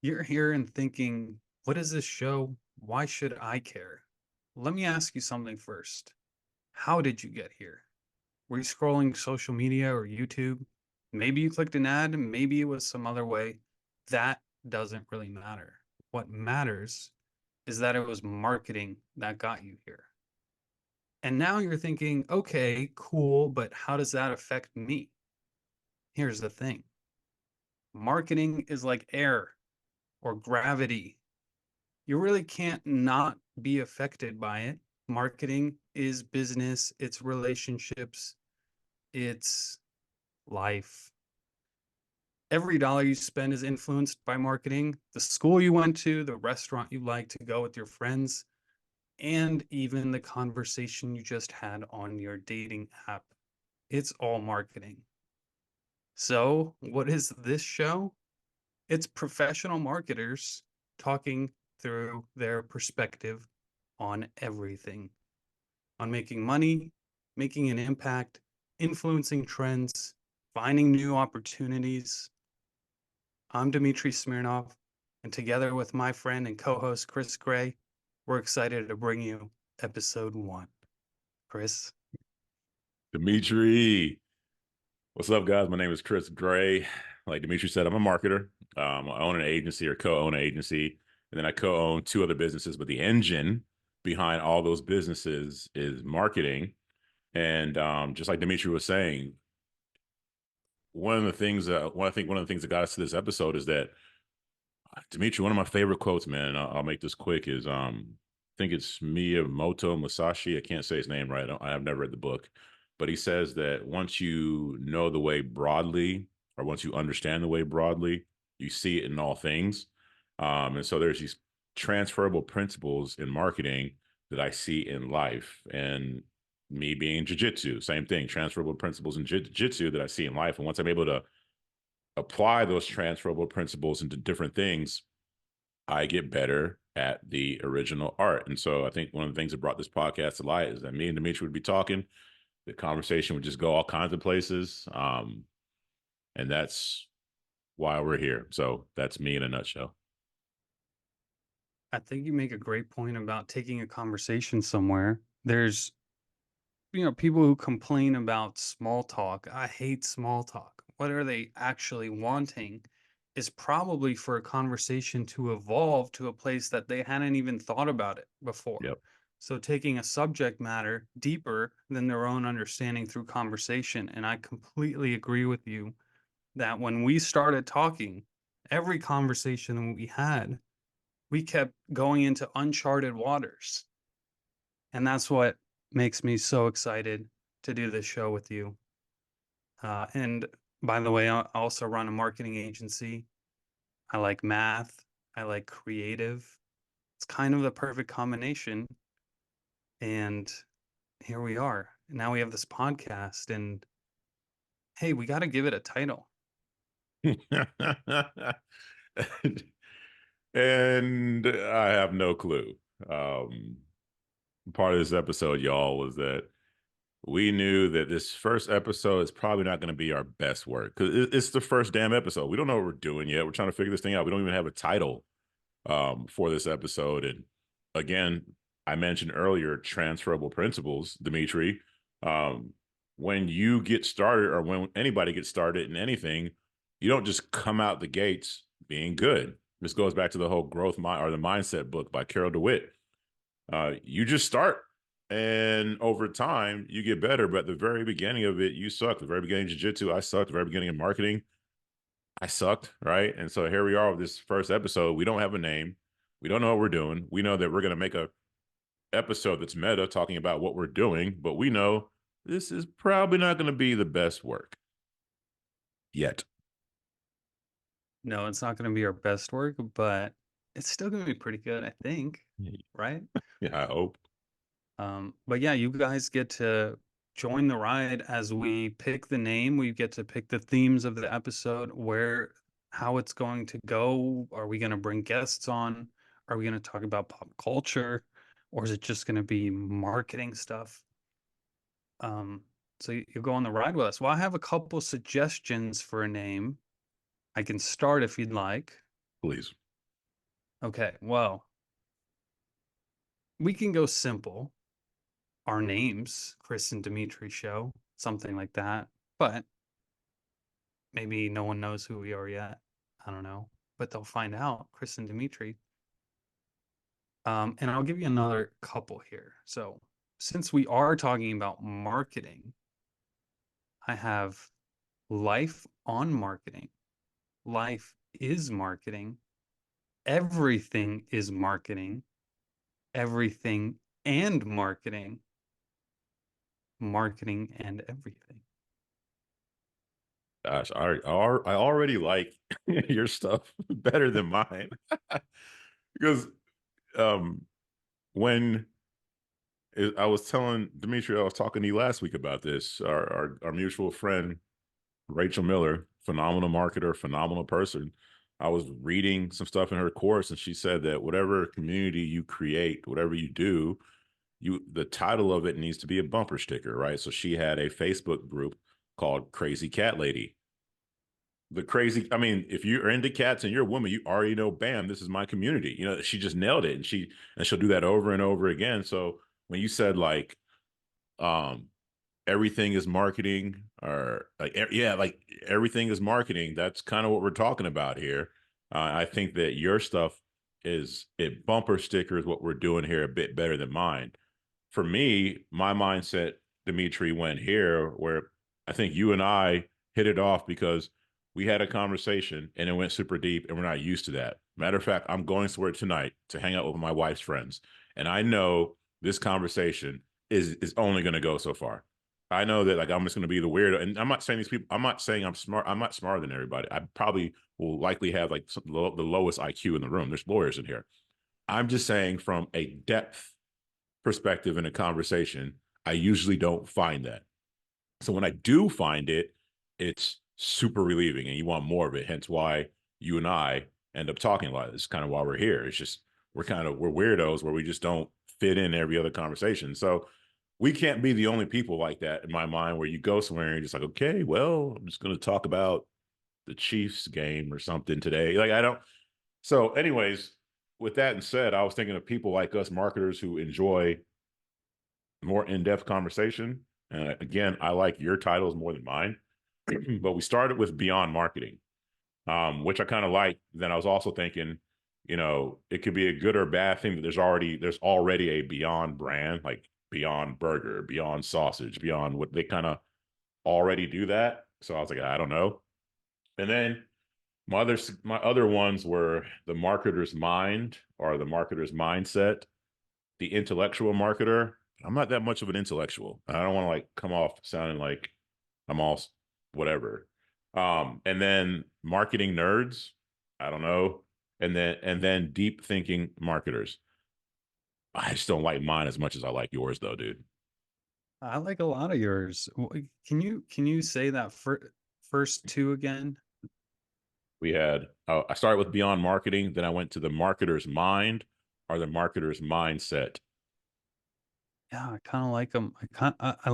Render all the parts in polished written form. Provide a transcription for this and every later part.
You're here and thinking, what is this show? Why should I care? Let me ask you something first. How did you get here? Were you scrolling social media or YouTube? Maybe you clicked an ad, maybe it was some other way. That doesn't really matter. What matters is that it was marketing that got you here. And now you're thinking, okay, cool, but how does that affect me? Here's the thing. Marketing is like air or gravity. You really can't not be affected by it. Marketing is business, it's relationships, it's life. Every dollar you spend is influenced by marketing. The school you went to, the restaurant you like to go with your friends, and even the conversation you just had on your dating app. It's all marketing. So, what is this show? It's professional marketers talking through their perspective on everything, on making money, making an impact, influencing trends, finding new opportunities. I'm Dmitri Smirnov, and together with my friend and co-host Chris Gray, we're excited to bring you episode 1. Chris? Dmitri. What's up, guys? My name is Chris Gray. Like Dmitri said, I'm a marketer. I own an agency or co-own an agency, and then I co-own 2 other businesses. But the engine behind all those businesses is marketing. And just like Dmitri was saying, one of the things that got us to this episode is that Dmitri, one of my favorite quotes, man. And I'll make this quick. Is I think it's Miyamoto Musashi. I can't say his name right. I have never read the book, but he says that once you know the way broadly, or once you understand the way broadly, you see it in all things. And so there's these transferable principles in marketing that I see in life, and me being jiu-jitsu, same thing. Transferable principles in jiu-jitsu that I see in life, and once I'm able to apply those transferable principles into different things, I get better at the original art. And so I think one of the things that brought this podcast to light is that me and Dmitri would be talking. The conversation would just go all kinds of places. And that's why we're here. So that's me in a nutshell. I think you make a great point about taking a conversation somewhere. There's, people who complain about small talk. I hate small talk. What are they actually wanting is probably for a conversation to evolve to a place that they hadn't even thought about it before. Yep. So taking a subject matter deeper than their own understanding through conversation. And I completely agree with you that when we started talking, every conversation we had, we kept going into uncharted waters. And that's what makes me so excited to do this show with you. And by the way, I also run a marketing agency. I like math. I like creative. It's kind of the perfect combination. And here we are. Now we have this podcast, and hey, we got to give it a title. And I have no clue. Part of this episode, y'all, was that we knew that this first episode is probably not going to be our best work because it's the first damn episode. We don't know what we're doing yet. We're trying to figure this thing out. We don't even have a title for this episode. And again, I mentioned earlier transferable principles, Dimitri. Um, when you get started, or when anybody gets started in anything, you don't just come out the gates being good. This goes back to the whole growth mind or the mindset book by Carol DeWitt. You just start, and over time you get better. But at the very beginning of it, you suck. The very beginning of jiu-jitsu, I sucked. The very beginning of marketing, I sucked, right? And so here we are with this first episode. We don't have a name. We don't know what we're doing. We know that we're going to make a episode that's meta, talking about what we're doing, but we know this is probably not going to be the best work yet. No, it's not going to be our best work, but it's still going to be pretty good, I think. Right? Yeah, I hope. But yeah, you guys get to join the ride as we pick the name. We get to pick the themes of the episode, how it's going to go. Are we going to bring guests on? Are we going to talk about pop culture? Or is it just going to be marketing stuff? Um, so you go on the ride with us. Well, I have a couple suggestions for a name. I can start if you'd like. Please. Okay, well, we can go simple. Our names, Chris and Dmitri show, something like that. But maybe no one knows who we are yet. I don't know. But they'll find out, Chris and Dmitri. And I'll give you another couple here. So, since we are talking about marketing, I have life on marketing. Life is marketing. Everything is marketing. Everything and marketing. Marketing and everything. Gosh, I already like your stuff better than mine because um, when I was telling Dimitri, I was talking to you last week about this. Our mutual friend Rachel Miller, phenomenal marketer, phenomenal person. I was reading some stuff in her course, and she said that whatever community you create, whatever you do, the title of it needs to be a bumper sticker, right? So she had a Facebook group called Crazy Cat Lady. The crazy, I mean, if you're into cats and you're a woman, you already know, bam, this is my community. You know, she just nailed it, and she'll do that over and over again. So when you said like um everything is marketing, or like yeah, like everything is marketing, that's kind of what we're talking about here. I think that your stuff is it bumper stickers what we're doing here a bit better than mine. For me, my mindset, Dimitri, went here where I think you and I hit it off because we had a conversation and it went super deep, and we're not used to that. Matter of fact, I'm going somewhere tonight to hang out with my wife's friends, and I know this conversation is only going to go so far. I know that like I'm just going to be the weirdo, and I'm not saying these people. I'm not saying I'm smart. I'm not smarter than everybody. I probably will likely have like the lowest IQ in the room. There's lawyers in here. I'm just saying from a depth perspective in a conversation, I usually don't find that. So when I do find it, it's super relieving and you want more of it. Hence why you and I end up talking a lot. This is kind of why we're here. It's just we're weirdos where we just don't fit in every other conversation. So we can't be the only people like that in my mind where you go somewhere and you're just like, okay, well, I'm just gonna talk about the Chiefs game or something today. Like I don't so anyways, with that said, I was thinking of people like us marketers who enjoy more in-depth conversation. And again, I like your titles more than mine. But we started with beyond marketing, which I kind of like. Then I was also thinking, it could be a good or bad thing that there's already a beyond brand, like beyond burger, beyond sausage, beyond what they kind of already do that. So I was like, I don't know. And then my other ones were the marketer's mind or the marketer's mindset, the intellectual marketer. I'm not that much of an intellectual. I don't want to like come off sounding like I'm all whatever. And then marketing nerds, I don't know. And then deep thinking marketers. I just don't like mine as much as I like yours though, dude. I like a lot of yours. Can you say that first two again? We had I started with beyond marketing, then I went to the marketer's mind or the marketer's mindset. Yeah, I kind of like them. I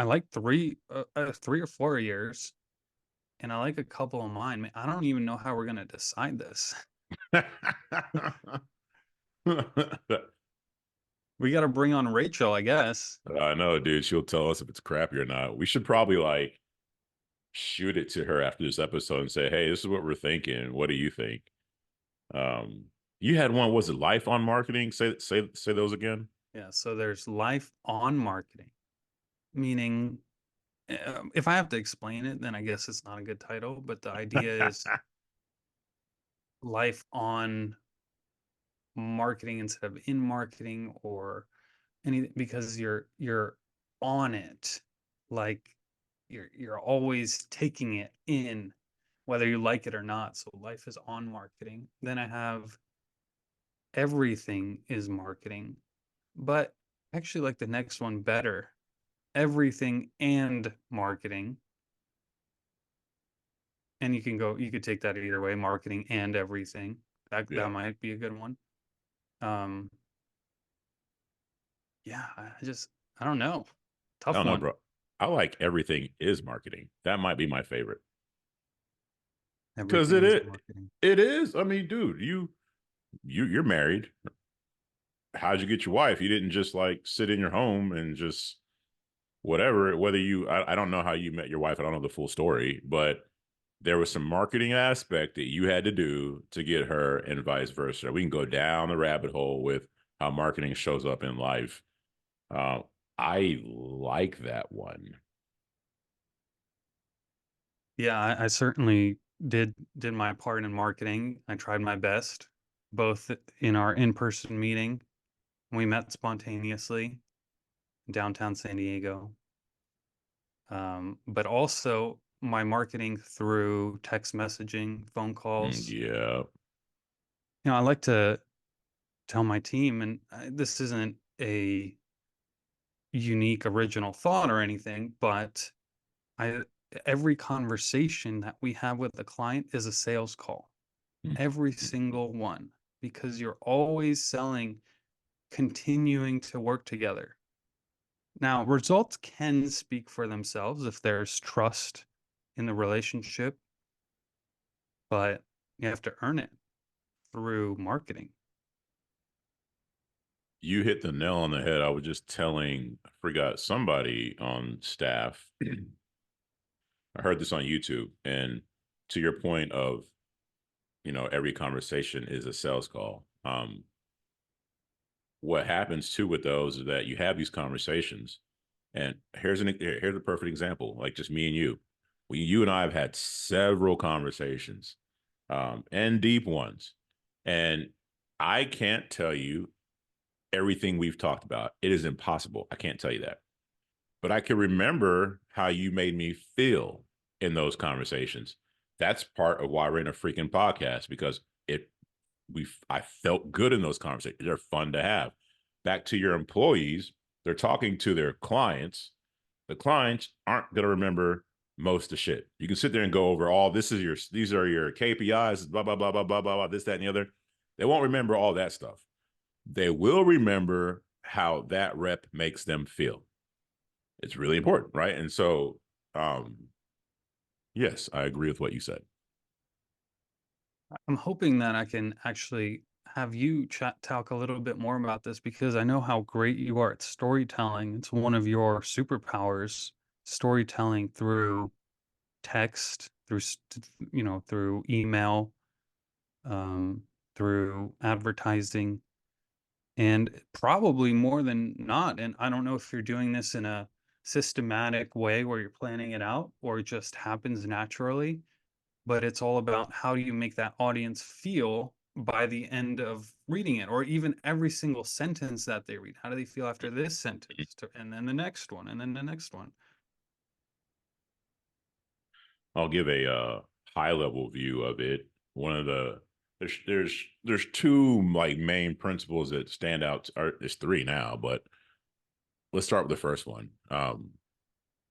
like three or four years, and I like a couple of mine. Man, I don't even know how we're gonna decide this. We got to bring on Rachel, I guess. I know, dude. She'll tell us if it's crappy or not. We should probably like shoot it to her after this episode and say, "Hey, this is what we're thinking. What do you think?" Um, you had one. Was it life on marketing? Say those again. Yeah. So there's life on marketing, meaning if I have to explain it, then I guess it's not a good title. But the idea is life on marketing instead of in marketing or anything because you're on it, like you're always taking it in, whether you like it or not. So life is on marketing. Then I have everything is marketing, but I actually like the next one better. Everything and marketing. And you could take that either way, marketing and everything. That Yeah, might be a good one. Um, yeah, I don't know. I Tough don't know, one. bro. I like everything is marketing. That might be my favorite because Everything it is it marketing. it is. I mean, dude, you. you're married. How'd you get your wife? You didn't just like sit in your home and just whatever. Whether you, I don't know how you met your wife. I don't know the full story, but there was some marketing aspect that you had to do to get her, and vice versa. We can go down the rabbit hole with how marketing shows up in life. Uh, I like that one. Yeah, I certainly did my part in marketing. I tried my best, both in our in-person meeting. We met spontaneously in downtown San Diego, but also my marketing through text messaging, phone calls. Yeah. I like to tell my team, and this isn't a unique, original thought or anything, but I every conversation that we have with the client is a sales call. Every single one, because you're always selling, continuing to work together. Now, results can speak for themselves if there's trust in the relationship, but you have to earn it through marketing. You hit the nail on the head. I was just telling, I forgot somebody on staff. I heard this on YouTube, and to your point of, every conversation is a sales call. What happens too with those is that you have these conversations, and here's a perfect example, like just me and you. You and I have had several conversations, and deep ones, and I can't tell you everything we've talked about. It is impossible. I can't tell you that. But I can remember how you made me feel in those conversations. That's part of why we're in a freaking podcast, because I felt good in those conversations. They're fun to have. Back to your employees, they're talking to their clients. The clients aren't going to remember most of the shit. You can sit there and go over all these are your KPIs, blah, blah, blah, blah, blah, blah, this, that, and the other. They won't remember all that stuff. They will remember how that rep makes them feel. It's really important, right? And so, yes, I agree with what you said. I'm hoping that I can actually have you talk a little bit more about this because I know how great you are at storytelling. It's one of your superpowers, storytelling through text, through email, um, through advertising, and probably more than not. And I don't know if you're doing this in a systematic way where you're planning it out or it just happens naturally, but it's all about how do you make that audience feel by the end of reading it, or even every single sentence that they read. How do they feel after this sentence, and then the next one, and then the next one? I'll give a high level view of it. One of the there's two like main principles that stand out. Or there's three now, but let's start with the first one.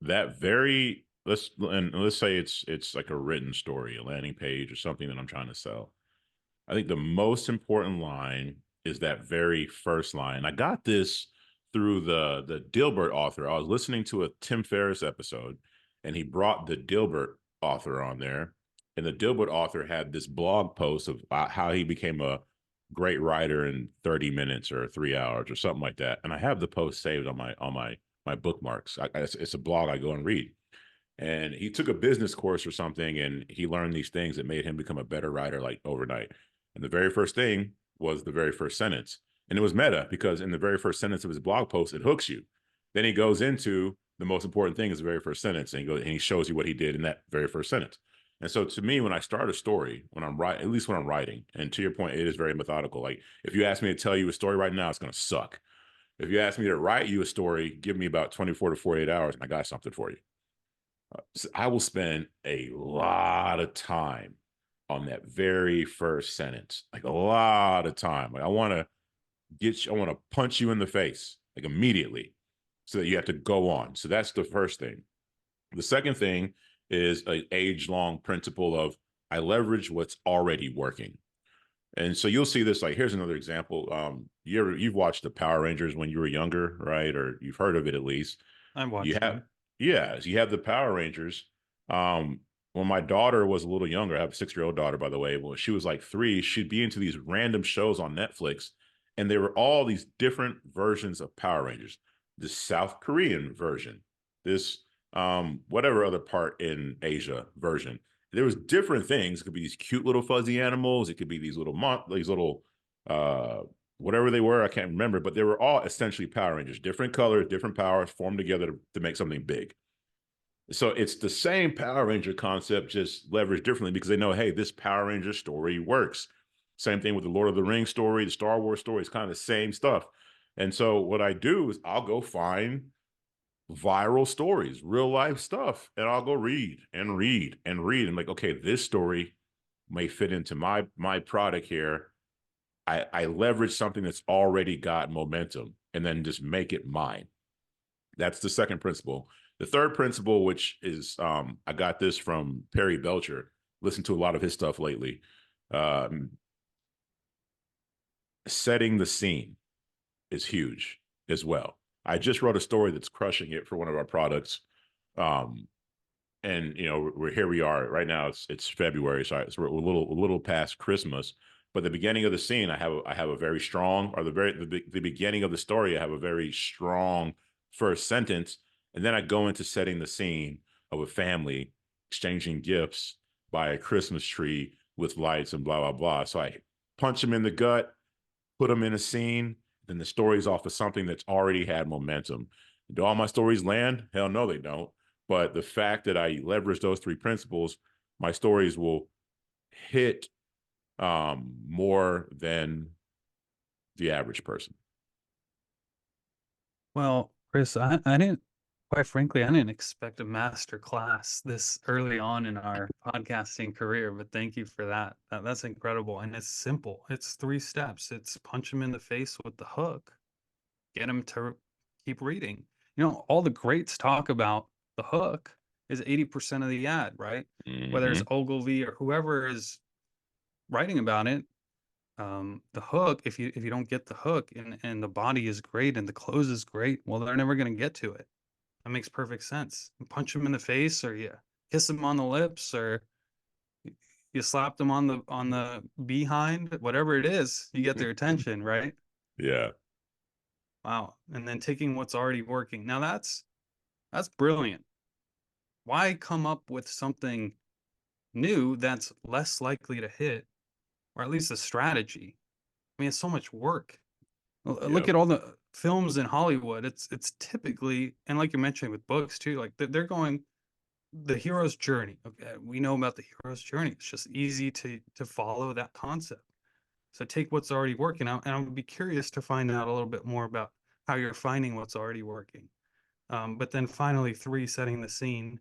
That very let's say it's like a written story, a landing page, or something that I'm trying to sell. I think the most important line is that very first line. I got this through the Dilbert author. I was listening to a Tim Ferriss episode, and he brought the Dilbert author on there. And the Dilbert author had this blog post of how he became a great writer in 30 minutes or 3 hours or something like that. And I have the post saved on my bookmarks. It's a blog I go and read. And he took a business course or something, and he learned these things that made him become a better writer like overnight. And the very first thing was the very first sentence. And it was meta because in the very first sentence of his blog post, it hooks you. Then he goes into the most important thing is the very first sentence, and he shows you what he did in that very first sentence. And so to me, when I start a story, when I'm writing, at least when I'm writing, and to your point, it is very methodical. Like if you ask me to tell you a story right now, it's going to suck. If you ask me to write you a story, give me about 24 to 48 hours, and I got something for you. So I will spend a lot of time on that very first sentence, like a lot of time. Like I want to I want to punch you in the face like immediately so that you have to go on. So that's the first thing. The second thing is an age long principle of I leverage what's already working. And so you'll see this, like, here's another example. You've watched the Power Rangers when you were younger, right? Or you've heard of it at least. I You watched have, them. yeah, you have the Power Rangers. Um, when my daughter was a little younger, I have a 6-year-old daughter, by the way. When she was like 3, she'd be into these random shows on Netflix, and they were all these different versions of Power Rangers. This South Korean version, this whatever other part in Asia version. There was different things. It could be these cute little fuzzy animals. It could be these little uh whatever they were. I can't remember, but they were all essentially Power Rangers, different colors, different powers formed together to make something big. So it's the same Power Ranger concept, just leveraged differently because they know, hey, this Power Ranger story works. Same thing with the Lord of the Rings story, the Star Wars story. It's kind of the same stuff. And so what I do is I'll go find viral stories, real life stuff, and I'll go read and read and read. And like, okay, this story may fit into my product here. I leverage something that's already got momentum and then just make it mine. That's the second principle. The third principle, which is I got this from Perry Belcher, listened to a lot of his stuff lately. Um, Setting the scene is huge as well. I just wrote a story that's crushing it for one of our products. Um, and we're here, we are right now. It's February, so we're a little past Christmas. But the beginning of the scene, I have a very strong, or the beginning of the story, I have a very strong first sentence, and then I go into setting the scene of a family exchanging gifts by a Christmas tree with lights and blah blah blah. So I punch them in the gut, put them in a scene, then the story's off of something that's already had momentum. Do all my stories land? Hell no, they don't. But the fact that I leverage those 3 principles, my stories will hit more than the average person. Well, Chris, I didn't, quite frankly, I didn't expect a master class this early on in our podcasting career, but thank you for that. That's incredible. And it's simple. It's 3 steps. It's punch them in the face with the hook, get them to keep reading. All the greats talk about the hook is 80% of the ad, right? Whether it's Mm-hmm. Ogilvy or whoever is writing about it, the hook, if you don't get the hook and the body is great and the close is great, well, they're never going to get to it. That makes perfect sense. You punch them in the face, or you kiss them on the lips, or you slap them on the behind, whatever it is, you get their attention, right? Yeah. Wow. And then taking what's already working. Now that's brilliant. Why come up with something new that's less likely to hit, or at least a strategy? I mean, it's so much work. Look Yep. at all the films in Hollywood. It's typically, and like you mentioned with books too, like they're going the hero's journey. Okay, we know about the hero's journey. It's just easy to follow that concept. So take what's already working out, and I would be curious to find out a little bit more about how you're finding what's already working. But then finally, 3, setting the scene,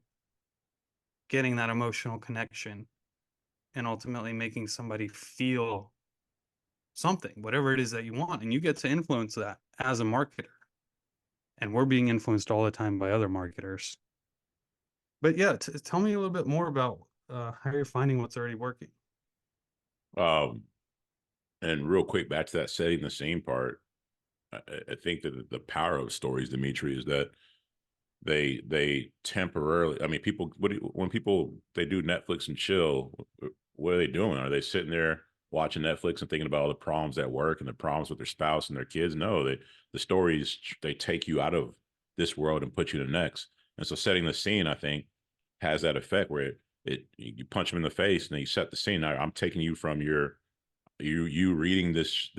getting that emotional connection, and ultimately making somebody feel something, whatever it is that you want, and you get to influence that as a marketer. And we're being influenced all the time by other marketers. But yeah, tell me a little bit more about how you're finding what's already working. Um, and real quick, back to that setting the scene part. I think that the power of stories, Dimitri, is that they temporarily. I mean, people when people they do Netflix and chill, what are they doing? Are they sitting there watching Netflix and thinking about all the problems at work and the problems with their spouse and their kids? No, the stories, they take you out of this world and put you in the next. And so setting the scene, I think, has that effect where you punch them in the face and then you set the scene. I'm taking you from you reading this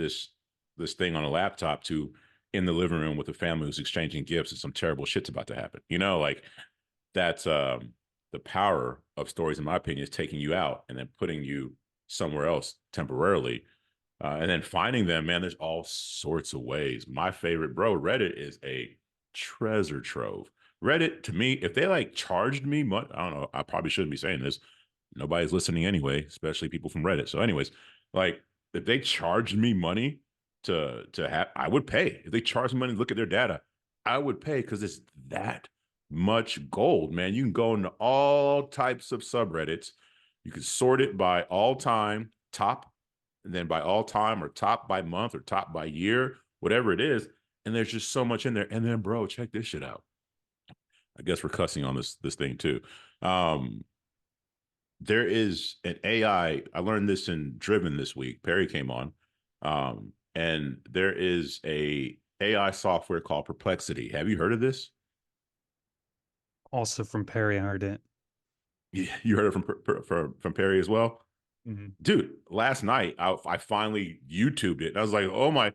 thing on a laptop to in the living room with a family who's exchanging gifts and some terrible shit's about to happen. Like that's the power of stories, in my opinion, is taking you out and then putting you somewhere else temporarily. And then finding them, man, there's all sorts of ways. My favorite, bro, Reddit is a treasure trove. Reddit, to me, if they like charged me money, I don't know, I probably shouldn't be saying this. Nobody's listening anyway, especially people from Reddit. So, anyways, like if they charged me money to have, I would pay. If they charged me money to look at their data, I would pay because it's that much gold, man. You can go into all types of subreddits. You can sort it by all time, top, and then by all time, or top by month, or top by year, whatever it is. And there's just so much in there. And then, bro, check this shit out. I guess we're cussing on this thing too. Um, there is an AI. I learned this in Driven this week. Perry came on, and there is a AI software called Perplexity. Have you heard of this? Also from Perry, I heard it. You heard it from Perry as well, Mhm. dude. Last night I finally YouTubed it, and I was like, oh my.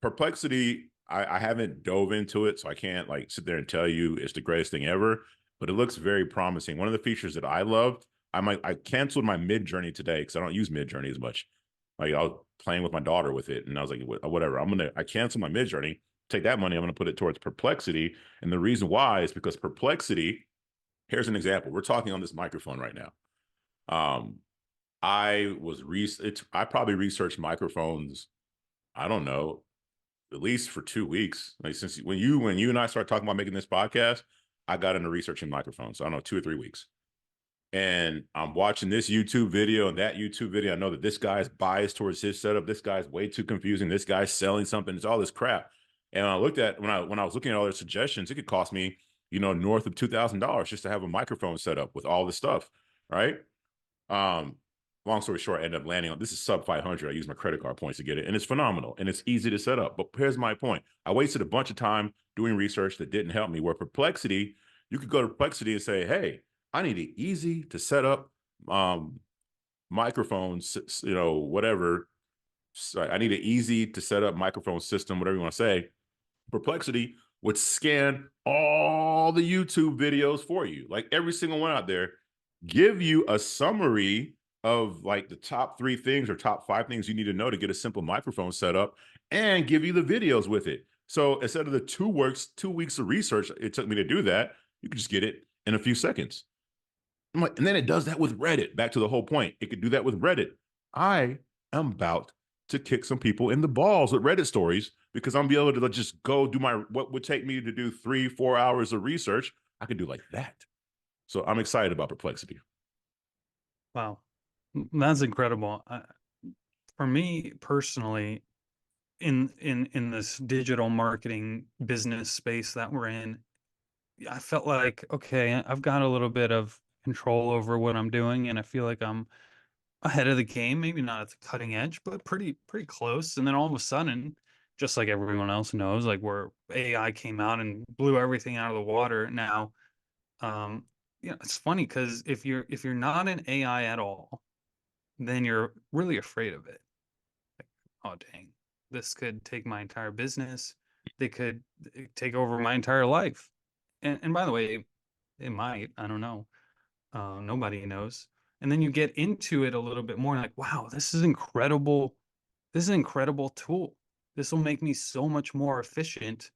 Perplexity, I haven't dove into it, so I can't like sit there and tell you it's the greatest thing ever, but it looks very promising. One of the features that I loved, I canceled my Mid Journey today because I don't use Mid Journey as much. Like I was playing with my daughter with it, and I was like, whatever. I cancel my Mid Journey, take that money, I'm gonna put it towards Perplexity. And the reason why is because Perplexity, here's an example. We're talking on this microphone right now. Um, I probably researched microphones, I don't know, at least for 2 weeks. Like since when you and I started talking about making this podcast, I got into researching microphones. So I don't know, 2 or 3 weeks. And I'm watching this YouTube video and that YouTube video. I know that this guy's biased towards his setup. This guy's way too confusing. This guy's selling something. It's all this crap. And when I was looking at all their suggestions, it could cost me, north of $2,000 just to have a microphone set up with all this stuff, right? Um, Long story short, I ended up landing on this is sub 500. I used my credit card points to get it, and it's phenomenal and it's easy to set up. But here's my point: I wasted a bunch of time doing research that didn't help me. Where Perplexity, you could go to Perplexity and say, "Hey, I need it easy to set up um, microphones, whatever. So I need an easy to set up microphone system, whatever you want to say." Perplexity would scan all the YouTube videos for you, like every single one out there, give you a summary of like the top 3 things or top 5 things you need to know to get a simple microphone set up, and give you the videos with it. So instead of the 2 weeks of research it took me to do that, you can just get it in a few seconds. I'm like, and then it does that with Reddit. Back to the whole point, it could do that with Reddit. I am about to kick some people in the balls with Reddit stories because I'm be able to just go do what would take me to do 3-4 hours of research. I could do like that. So I'm excited about Perplexity. Wow. That's incredible. For me personally, in this digital marketing business space that we're in, I felt like, okay, I've got a little bit of control over what I'm doing, and I feel like I'm ahead of the game, maybe not at the cutting edge, but pretty close. And then all of a sudden, just like everyone else knows, like where AI came out and blew everything out of the water. Now, um, it's funny because if you're not in AI at all, then you're really afraid of it. Like, oh dang, this could take my entire business. They could take over my entire life. And by the way, it might. I don't know. Nobody knows. And then you get into it a little bit more, like, wow, this is incredible. This is an incredible tool. This will make me so much more efficient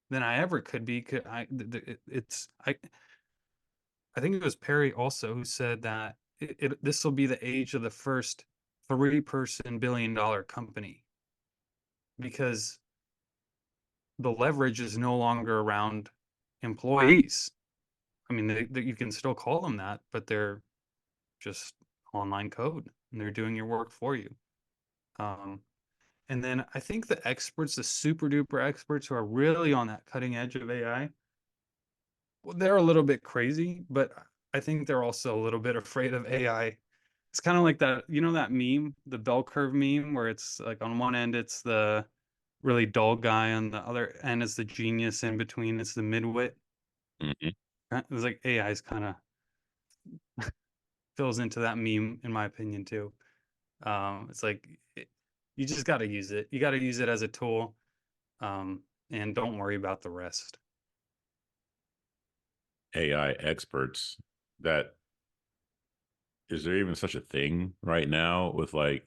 than I ever could be. I think it was Perry also who said that this will be the age of the first three-person billion-dollar company because the leverage is no longer around employees. I mean, you can still call them that, but they're just online code and they're doing your work for you. Um, and then I think the experts, the super duper experts who are really on that cutting edge of AI, well, they're a little bit crazy, but I think they're also a little bit afraid of AI. It's kind of like that, that meme, the bell curve meme, where it's like on one end it's the really dull guy, on the other end is the genius, in between it's the midwit. Mhm. It's like AI is kind of fills into that meme, in my opinion, too. It's like you just got to use it. You got to use it as a tool, um, and don't worry about the rest. AI experts. That is there even such a thing right now with like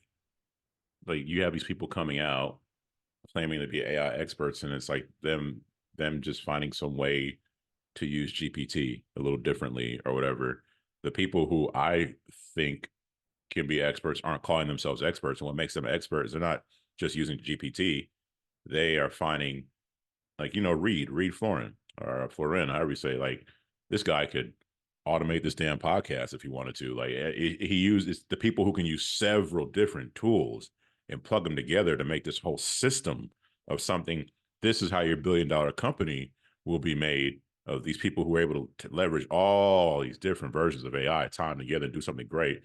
you have these people coming out claiming to be AI experts, and it's like them just finding some way to use GPT a little differently or whatever. The people who I think can be experts aren't calling themselves experts, and what makes them experts, they're not just using GPT. They are finding like Reed Florin or Florin, however you say, like this guy could automate this damn podcast if he wanted to. Like he uses the people who can use several different tools and plug them together to make this whole system of something. This is how your $1 billion company will be made. of these people who are able to leverage all these different versions of AI, tie them together and do something great.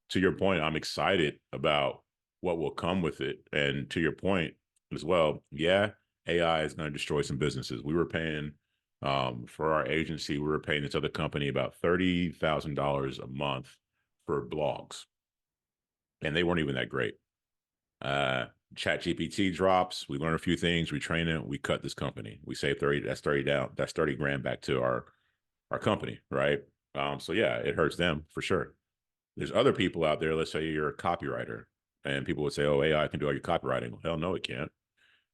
To your point, I'm excited about what will come with it. And to your point as well, yeah, AI is going to destroy some businesses. We were paying for our agency, we were paying this other company about $30,000 a month for blogs, and they weren't even that great. Uh, Chat GPT drops. We learn a few things. We train it. We cut this company. We save 30. That's 30 down. That's 30 grand back to our company, right? So yeah, it hurts them for sure. There's other people out there. Let's say you're a copywriter, and people would say, "Oh, AI can do all your copywriting." Well, hell no, it can't.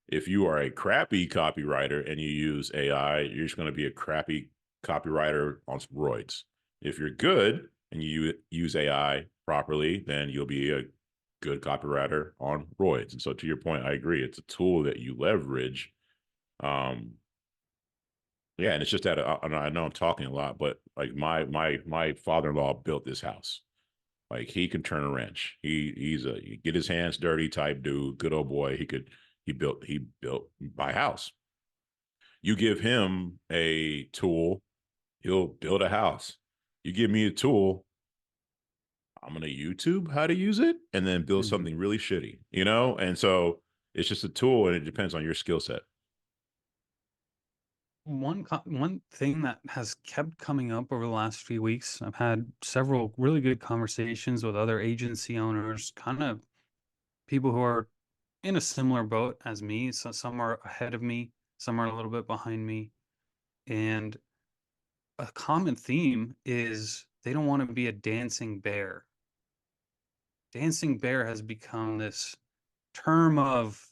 If you are a crappy copywriter and you use AI, you're just going to be a crappy copywriter on steroids. If you're good and you use AI properly, then you'll be a good copywriter on roids. And so, to your point, I agree. It's a tool that you leverage. Um, yeah, and it's just that I know I'm talking a lot, but like my father-in-law built this house. Like he can turn a wrench. He's a get his hands dirty type dude. Good old boy. He built my house. You give him a tool, he'll build a house. You give me a tool, I'm gonna YouTube how to use it and then build Mhm. something really shitty, you know? And so it's just a tool and it depends on your skill set. One thing that has kept coming up over the last few weeks, I've had several really good conversations with other agency owners, kind of people who are in a similar boat as me. So some are ahead of me, some are a little bit behind me. And a common theme is they don't want to be a dancing bear. Dancing bear has become this term of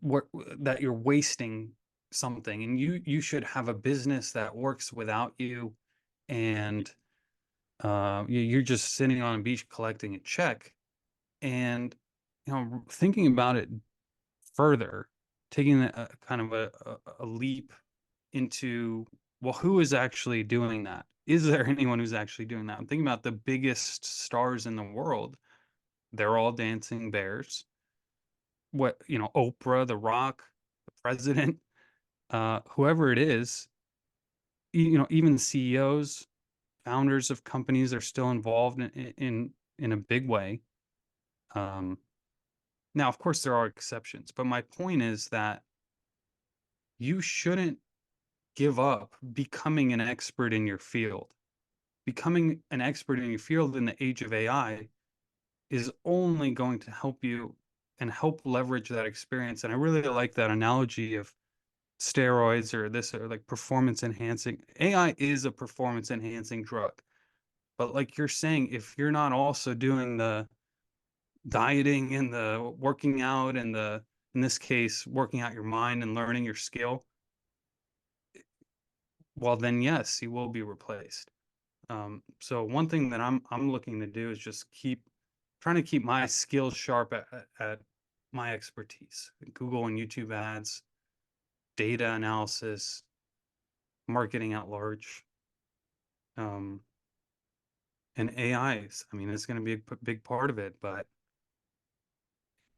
what that you're wasting something, and you should have a business that works without you, and you're just sitting on a beach collecting a check. And thinking about it further, taking a kind of a leap into, well, who is actually doing that? Is there anyone who's actually doing that? I'm thinking about the biggest stars in the world. They're all dancing bears. What, Oprah, The Rock, the president, whoever it is, even CEOs, founders of companies are still involved in a big way. Um, Now, of course, there are exceptions, but my point is that you shouldn't give up becoming an expert in your field. Becoming an expert in your field in the age of AI is only going to help you and help leverage that experience. And I really like that analogy of steroids or this, or like performance enhancing. AI is a performance enhancing drug. But like you're saying, if you're not also doing the dieting and the working out and in this case, working out your mind and learning your skill, well, then yes, you will be replaced. So one thing that I'm looking to do is just trying to keep my skills sharp at my expertise: Google and YouTube ads, data analysis, marketing at large, um, and AIs. I mean, it's going to be a big part of it, but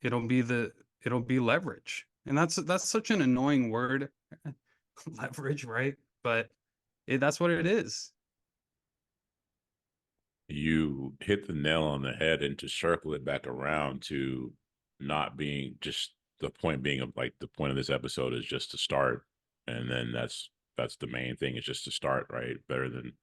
it'll be it'll be leverage, and that's such an annoying word, leverage, right? But that's what it is. You hit the nail on the head, and to circle it back around to not being just the point being of like the point of this episode is just to start. And then that's the main thing is just to start, right? Better than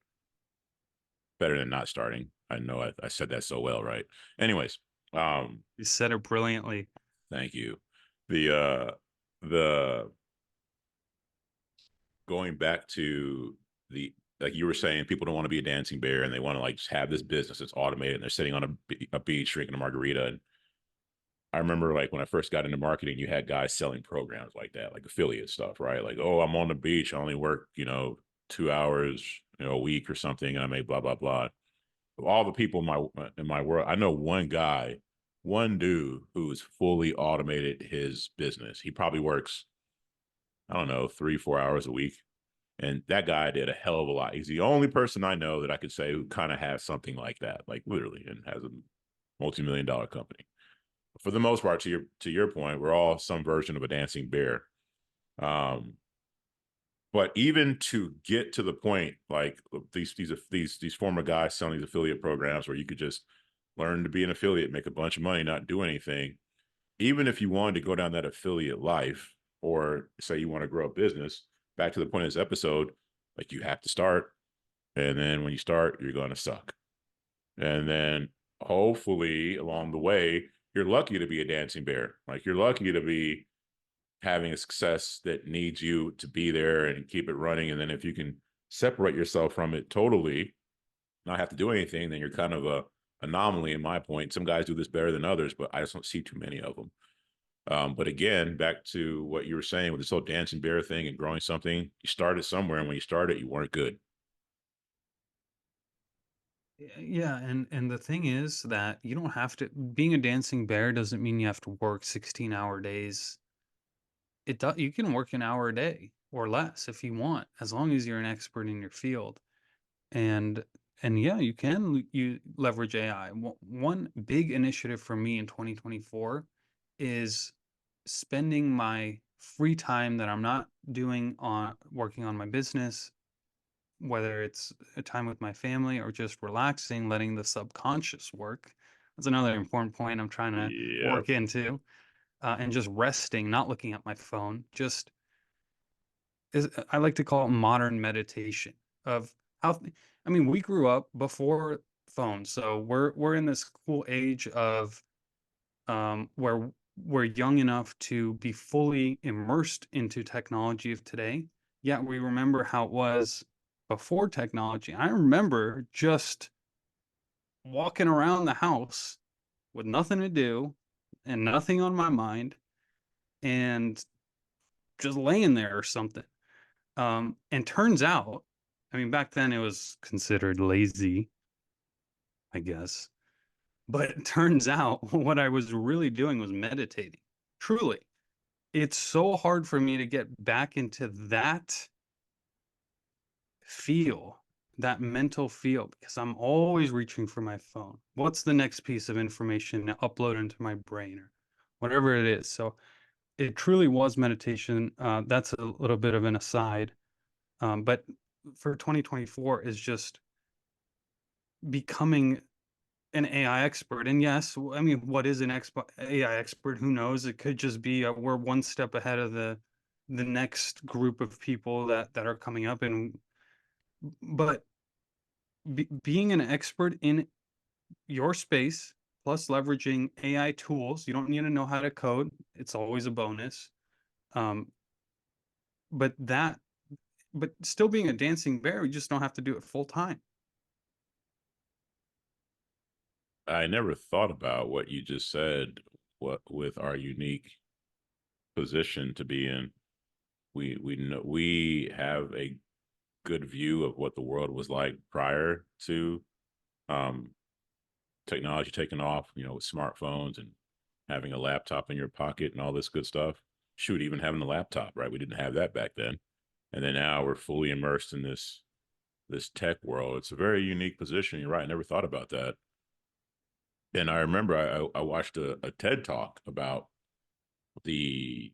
not starting. I know I said that so well, right? Anyways, You said it brilliantly. thank you. The going back to the like you were saying, people don't want to be a dancing bear and they want to like just have this business that's automated and they're sitting on a beach drinking a margarita. And I remember like when I first got into marketing, you had guys selling programs like that, like affiliate stuff, right? Like, oh, I'm on the beach, I only work, 2 hours, a week or something, and I make blah blah blah. Of all the people in my world, I know one guy, one dude who's fully automated his business. He probably works, I don't know, 3-4 hours a week. And that guy did a hell of a lot. He's the only person I know that I could say who kind of has something like that, like literally, and has a multi-million-dollar company. For the most part, to your point, we're all some version of a dancing bear. Um, But even to get to the point, like these former guys selling these affiliate programs where you could just learn to be an affiliate, make a bunch of money, not do anything. Even if you wanted to go down that affiliate life, or say you want to grow a business, back to the point of this episode, like you have to start. And then when you start, you're going to suck. And then hopefully along the way, you're lucky to be a dancing bear. Like you're lucky to be having a success that needs you to be there and keep it running. And then if you can separate yourself from it totally, not have to do anything, then you're kind of a anomaly in my point. Some guys do this better than others, but I just don't see too many of them. But again, back to what you were saying with this whole dancing bear thing and growing something, you started somewhere, and when you started, you weren't good. Yeah, and the thing is that you don't have to being a dancing bear doesn't mean you have to work 16-hour days. You can work an hour a day or less if you want, as long as you're an expert in your field. And and yeah, you leverage AI. One big initiative for me in 2024 is spending my free time that I'm not doing on working on my business, whether it's a time with my family or just relaxing, letting the subconscious work. That's another important point I'm trying to Yep. work into, and just resting, not looking at my phone. Just I like to call it modern meditation of how. I mean, we grew up before phones, so we're in this cool age of where we're young enough to be fully immersed into technology of today. Yet we remember how it was before technology. I remember just walking around the house with nothing to do and nothing on my mind and just laying there or something. And turns out, I mean, back then it was considered lazy, I guess. But it turns out what I was really doing was meditating. Truly. It's so hard for me to get back into that feel, that mental feel, because I'm always reaching for my phone. What's the next piece of information to upload into my brain or whatever it is? So it truly was meditation. That's a little bit of an aside. But for 2024 is just becoming an AI expert. And yes, I mean, what is an AI expert? Who knows? It could just be we're one step ahead of the next group of people that are coming up. And but being an expert in your space, plus leveraging AI tools, you don't need to know how to code. It's always a bonus. Um, but that, but still being a dancing bear, you just don't have to do it full time. I never thought about what you just said. What with our unique position to be in, we know we have a good view of what the world was like prior to um, technology taking off. You know, with smartphones and having a laptop in your pocket and all this good stuff. Shoot, even having a laptop, right? We didn't have that back then, and then now we're fully immersed in this tech world. It's a very unique position. You're right. I never thought about that. And I remember I watched a TED talk about the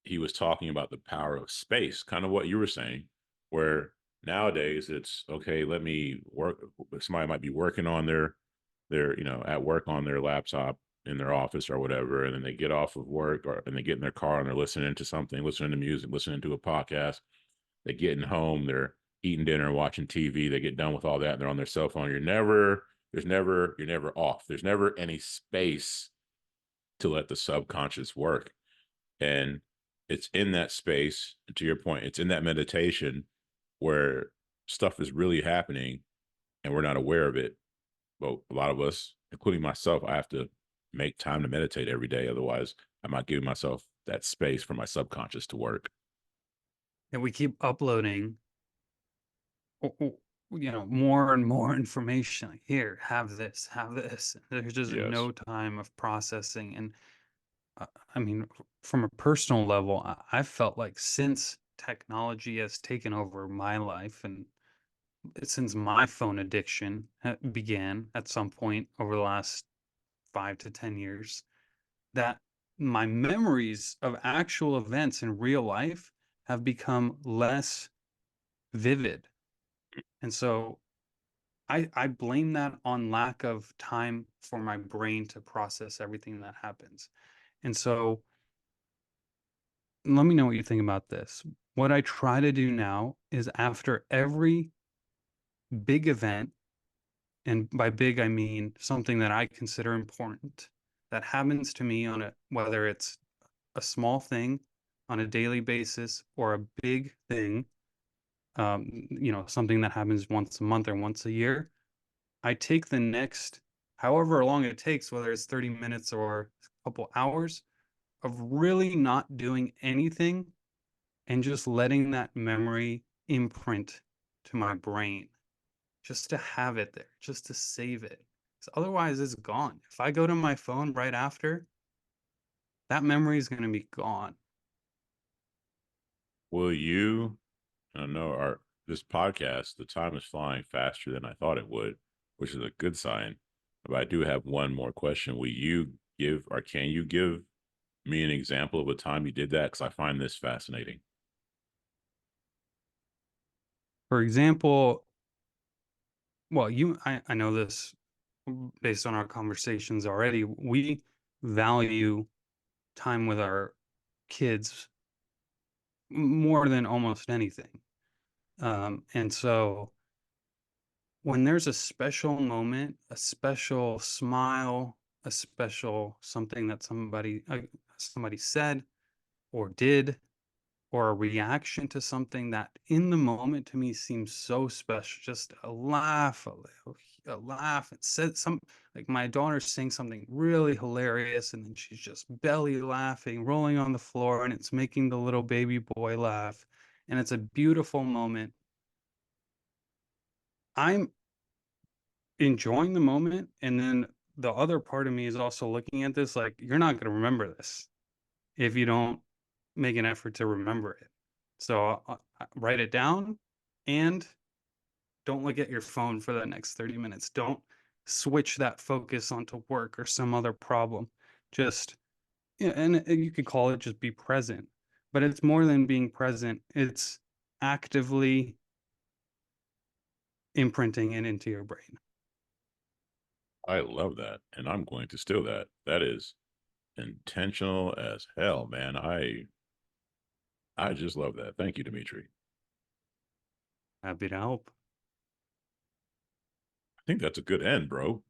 he was talking about the power of space, kind of what you were saying, where nowadays it's okay, let me work. Somebody might be working on their at work on their laptop in their office or whatever, and then they get off of work and they get in their car and they're listening to something, listening to music, listening to a podcast. They getting home, they're eating dinner, watching TV. They get done with all that, and they're on their cell phone. You're never off. There's never any space to let the subconscious work. And it's in that space, to your point, it's in that meditation where stuff is really happening and we're not aware of it. But a lot of us, including myself, I have to make time to meditate every day. Otherwise, I'm not giving myself that space for my subconscious to work. And we keep uploading more and more information. Like, here, have this, have this. There's just Yes. no time of processing. And I mean, from a personal level, I've felt like since technology has taken over my life and since my phone addiction began at some point over the last 5 to 10 years, that my memories of actual events in real life have become less vivid. And so I blame that on lack of time for my brain to process everything that happens. And so let me know what you think about this. What I try to do now is after every big event, and by big I mean something that I consider important that happens to me on a whether it's a small thing on a daily basis or a big thing, something that happens once a month or once a year, I take the next however long it takes, whether it's 30 minutes or a couple hours, of really not doing anything and just letting that memory imprint to my brain, just to have it there, just to save it. 'Cause otherwise, it's gone. If I go to my phone right after, that memory is going to be gone. Will you? I know our this podcast, the time is flying faster than I thought it would, which is a good sign. But I do have one more question. Will you give, or can you give me an example of a time you did that? Because I find this fascinating. For example, well, I know this based on our conversations already. We value time with our kids more than almost anything. And so when there's a special moment, a special smile, a special something that somebody said or did, or a reaction to something that in the moment to me seems so special, just a laugh, a laugh. It said some like my daughter's saying something really hilarious, and then she's just belly laughing, rolling on the floor, and it's making the little baby boy laugh, and it's a beautiful moment. I'm enjoying the moment, and then the other part of me is also looking at this like you're not going to remember this if you don't make an effort to remember it. So write it down and don't look at your phone for the next 30 minutes. Don't switch that focus onto work or some other problem. Just, yeah, and you could call it just be present, but it's more than being present. It's actively imprinting it into your brain. I love that, and I'm going to steal that. That is intentional as hell, man. I just love that. Thank you, Dimitri. Happy to help. I think that's a good end, bro.